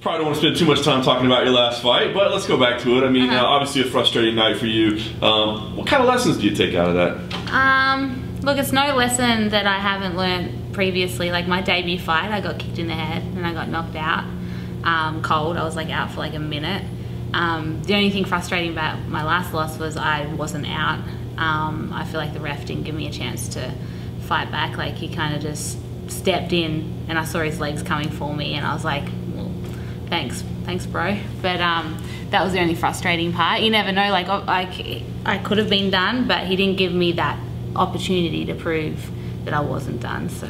probably don't want to spend too much time talking about your last fight, but let's go back to it. I mean, obviously a frustrating night for you. What kind of lessons do you take out of that? Look, it's no lesson that I haven't learned previously. Like my debut fight, I got kicked in the head and I got knocked out cold. I was like out for like a minute. The only thing frustrating about my last loss was I wasn't out. I feel like the ref didn't give me a chance to fight back. Like he kind of just stepped in and I saw his legs coming for me and I was like, well, thanks bro. But that was the only frustrating part. You never know, like I could have been done, but he didn't give me that opportunity to prove that I wasn't done. So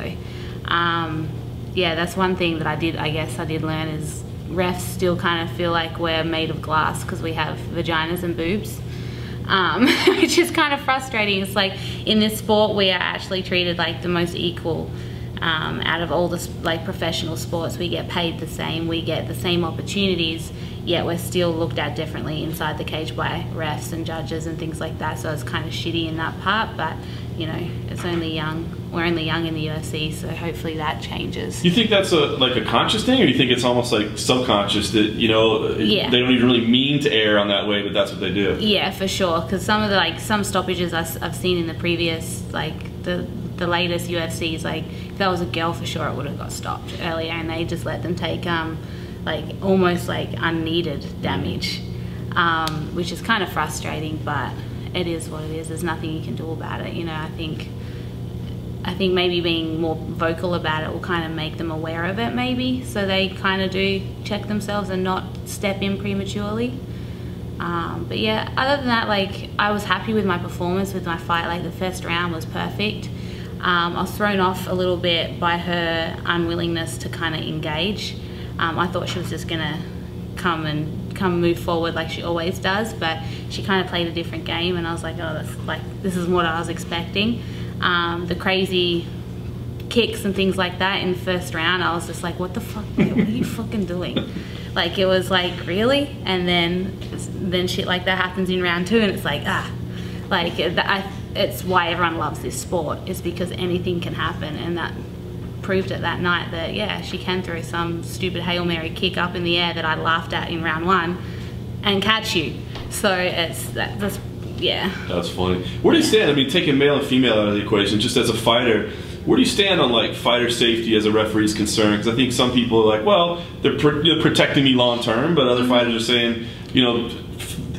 yeah, that's one thing that I guess I did learn is refs still kind of feel like we're made of glass because we have vaginas and boobs. Which is kind of frustrating. It's like in this sport we are actually treated like the most equal out of all the like professional sports. We get paid the same, we get the same opportunities, yet we're still looked at differently inside the cage by refs and judges and things like that. So it's kind of shitty in that part, but you know, it's only young. We're only young in the UFC, so hopefully that changes. You think that's like a conscious thing, or do you think it's almost like subconscious that, you know, they don't even really mean to err on that way, but that's what they do? Yeah, for sure. Because some of the some stoppages I've seen in the previous, like the latest UFCs, like if that was a girl, for sure it would have got stopped earlier, and they just let them take like almost like unneeded damage, which is kind of frustrating, but it is what it is. There's nothing you can do about it. You know, I think maybe being more vocal about it will kind of make them aware of it, maybe, so they kind of do check themselves and not step in prematurely. But yeah, other than that, like I was happy with my performance with my fight. Like the first round was perfect. I was thrown off a little bit by her unwillingness to kind of engage. I thought she was just gonna come move forward like she always does, but she kind of played a different game, and I was like, oh, this is what I was expecting. The crazy kicks and things like that in the first round, I was just like, what the fuck, what are you fucking doing? Like, it was like, really? And then shit like that happens in round two, and it's like, like it's why everyone loves this sport, is because anything can happen, and that proved it that night that yeah, she can throw some stupid Hail Mary kick up in the air that I laughed at in round one and catch you. So that's yeah. That's funny. Where do you stand? I mean, taking male and female out of the equation, just as a fighter, where do you stand on like fighter safety as a referee's concerned? Because I think some people are like, well, they're protecting me long term, but other fighters are saying, you know,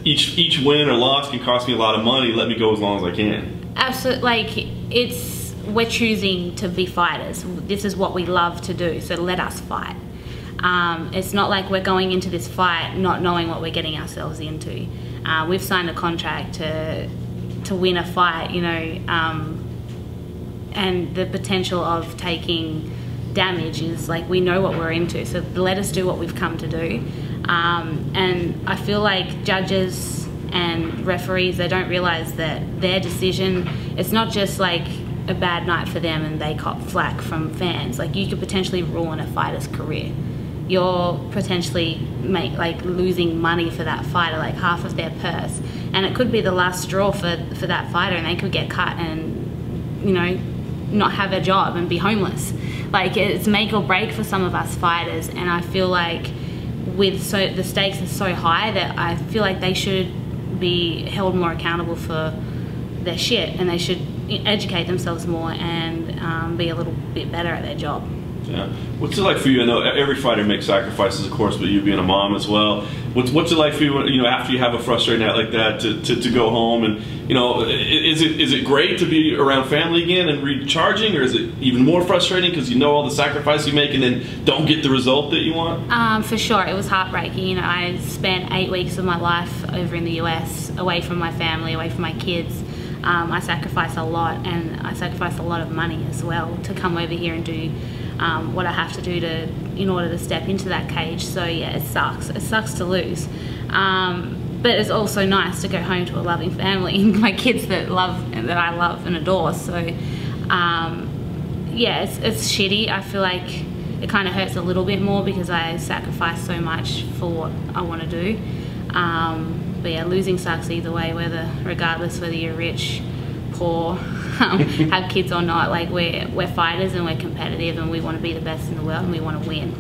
each win or loss can cost me a lot of money. Let me go as long as I can. Absolutely. Like we're choosing to be fighters. This is what we love to do. So let us fight. It's not like we're going into this fight not knowing what we're getting ourselves into. We've signed a contract to win a fight, you know, and the potential of taking damage is like, we know what we're into, so let us do what we've come to do. And I feel like judges and referees, they don't realize that their decision, it's not just like a bad night for them and they cop flack from fans. Like, you could potentially ruin a fighter's career. You're potentially losing money for that fighter, like half of their purse, and it could be the last straw for that fighter, and they could get cut and, you know, not have a job and be homeless. Like, it's make or break for some of us fighters, and I feel like the stakes are so high that I feel like they should be held more accountable for their shit, and they should educate themselves more and be a little bit better at their job. Yeah. What's it like for you? I know every fighter makes sacrifices, of course, but you being a mom as well. What's it like for you, you know, after you have a frustrating night like that, to go home and, you know, is it great to be around family again and recharging, or is it even more frustrating because you know all the sacrifice you make and then don't get the result that you want? For sure, it was heartbreaking. You know, I spent 8 weeks of my life over in the US, away from my family, away from my kids. I sacrificed a lot, and I sacrificed a lot of money as well to come over here and do what I have to do in order to step into that cage. So yeah, it sucks. It sucks to lose. But it's also nice to go home to a loving family, my kids that I love and adore. So yeah, it's shitty. I feel like it kind of hurts a little bit more because I sacrificed so much for what I want to do. But yeah, losing sucks either way, regardless whether you're rich, poor, have kids or not. Like, we're fighters and we're competitive and we want to be the best in the world and we want to win.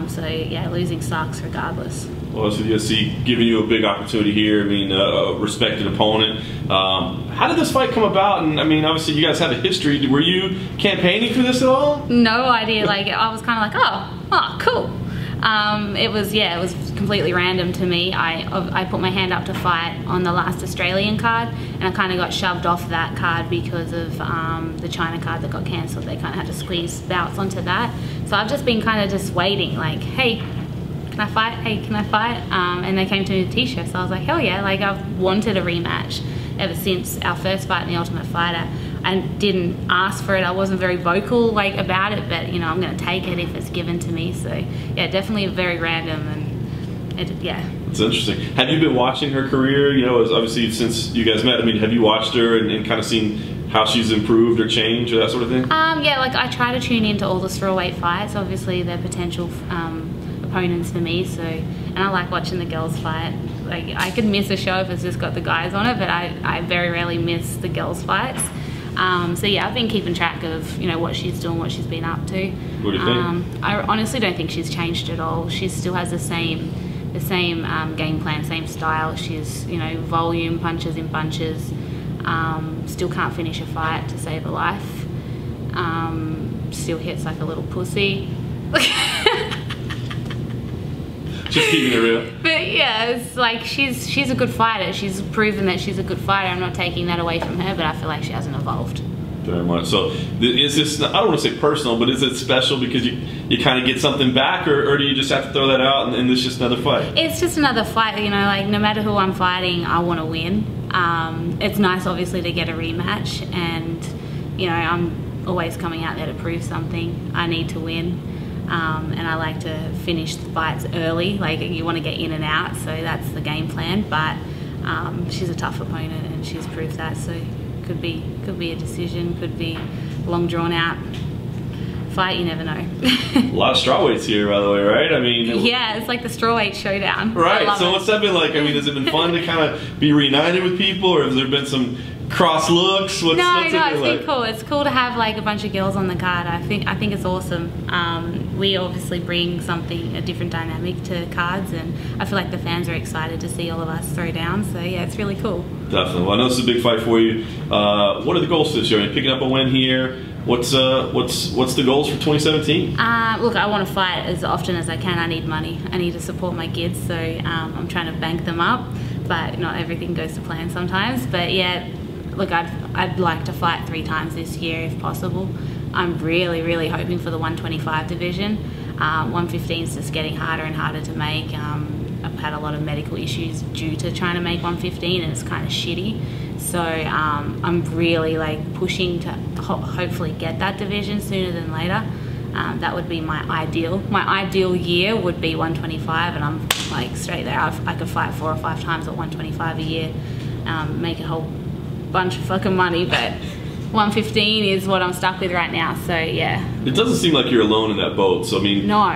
So yeah, losing sucks regardless. Well, so the UFC giving you a big opportunity here. I mean, a respected opponent. How did this fight come about? And I mean, obviously you guys have a history. Were you campaigning for this at all? No idea. Like, I was kind of like, oh, cool. It was completely random to me. I put my hand up to fight on the last Australian card, and I kind of got shoved off that card because of the China card that got cancelled. They kind of had to squeeze bouts onto that. So I've just been kind of just waiting, like, hey, can I fight? Hey, can I fight? And they came to me with Tecia, so I was like, hell yeah, like I've wanted a rematch ever since our first fight in the Ultimate Fighter. I didn't ask for it, I wasn't very vocal like about it, but you know, I'm gonna take it if it's given to me. So yeah, definitely very random, and yeah. It's interesting. Have you been watching her career? You know, obviously since you guys met, I mean, have you watched her and kind of seen how she's improved or changed or that sort of thing? Yeah, like I try to tune into all the strawweight fights. Obviously they're potential opponents for me, so, and I like watching the girls fight. Like, I could miss a show if it's just got the guys on it, but I very rarely miss the girls fights. So yeah, I've been keeping track of, you know, what she's doing, what she's been up to. What do you think? I honestly don't think she's changed at all. She still has the same game plan, same style. She's, you know, volume, punches in bunches. Still can't finish a fight to save her life. Still hits like a little pussy. Just keeping it real. But yeah, it's like she's a good fighter. She's proven that she's a good fighter. I'm not taking that away from her, but I feel like she hasn't evolved. Very much. So is this, I don't want to say personal, but is it special because you kind of get something back, or do you just have to throw that out and it's just another fight? It's just another fight, you know, like no matter who I'm fighting, I want to win. It's nice obviously to get a rematch, and you know, I'm always coming out there to prove something. I need to win. And I like to finish the fights early, like you want to get in and out, so that's the game plan. But she's a tough opponent and she's proved that, so could be a decision, could be long drawn out fight, you never know. A lot of strawweights here, by the way, right? I mean, yeah, it's like the strawweight showdown. Right. So what's that been like? I mean, has it been fun to kind of be reunited with people, or has there been some cross looks? What's it's been been cool. It's cool to have like a bunch of girls on the card. I think it's awesome. We obviously bring a different dynamic to cards, and I feel like the fans are excited to see all of us throw down. So yeah, it's really cool. Definitely. Well, I know this is a big fight for you. What are the goals this year? I mean, picking up a win here. What's the goals for 2017? Look, I want to fight as often as I can. I need money. I need to support my kids, so I'm trying to bank them up. But not everything goes to plan sometimes. But yeah, look, I'd like to fight 3 times this year if possible. I'm really, really hoping for the 125 division. 115 is just getting harder and harder to make. I've had a lot of medical issues due to trying to make 115, and it's kind of shitty. So I'm really like pushing to hopefully get that division sooner than later. That would be my ideal. My ideal year would be 125, and I'm like straight there. I could fight 4 or 5 times at 125 a year, make a whole bunch of fucking money, but 115 is what I'm stuck with right now, so yeah. It doesn't seem like you're alone in that boat, so I mean... No.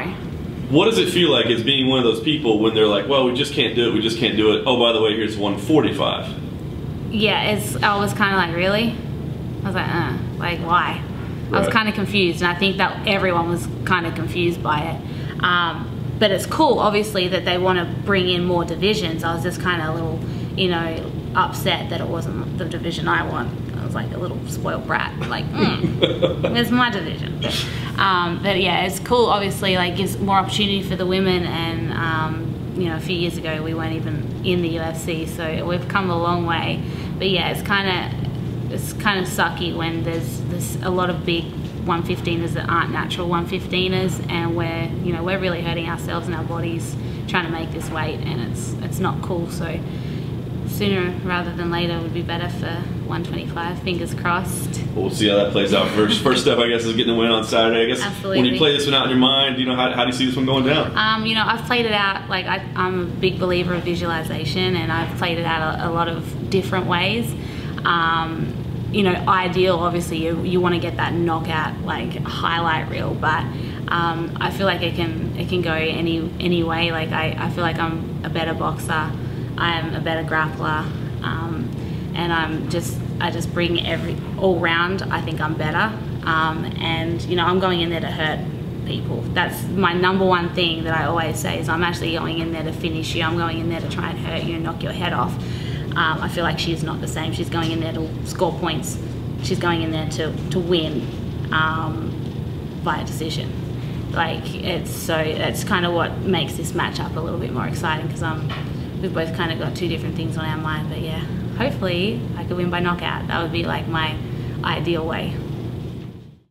What does it feel like as being one of those people when they're like, well, we just can't do it, we just can't do it. Oh, by the way, here's 145. Yeah, I was kind of like, really? I was like why? Right. I was kind of confused, and I think that everyone was kind of confused by it. But it's cool, obviously, that they want to bring in more divisions. I was just kind of a little, you know, upset that it wasn't the division I want. I was like a little spoiled brat, like, where's my division? But yeah, it's cool, obviously, like gives more opportunity for the women, and you know, a few years ago we weren't even in the UFC, so we've come a long way. But yeah, it's kind of sucky when there's a lot of big 115ers that aren't natural 115ers, and we're really hurting ourselves and our bodies trying to make this weight, and it's not cool. So sooner rather than later would be better for 125. Fingers crossed. Well, we'll see how that plays out. First step, I guess, is getting the win on Saturday. I guess. Absolutely. When you play this one out in your mind, you know, how do you see this one going down? You know, I've played it out. Like I'm a big believer of visualization, and I've played it out a lot of different ways. You know, ideal, obviously, you want to get that knockout, like highlight reel, but I feel like it can go any way. Like I feel like I'm a better boxer. I am a better grappler, and I just bring all round. I think I'm better, and you know, I'm going in there to hurt people. That's my number one thing that I always say is I'm actually going in there to finish you. I'm going in there to try and hurt you and knock your head off. I feel like she's not the same. She's going in there to score points. She's going in there to win via decision. Like, it's kind of what makes this matchup a little bit more exciting, because we've both kind of got two different things on our mind. But yeah, hopefully I could win by knockout. That would be like my ideal way.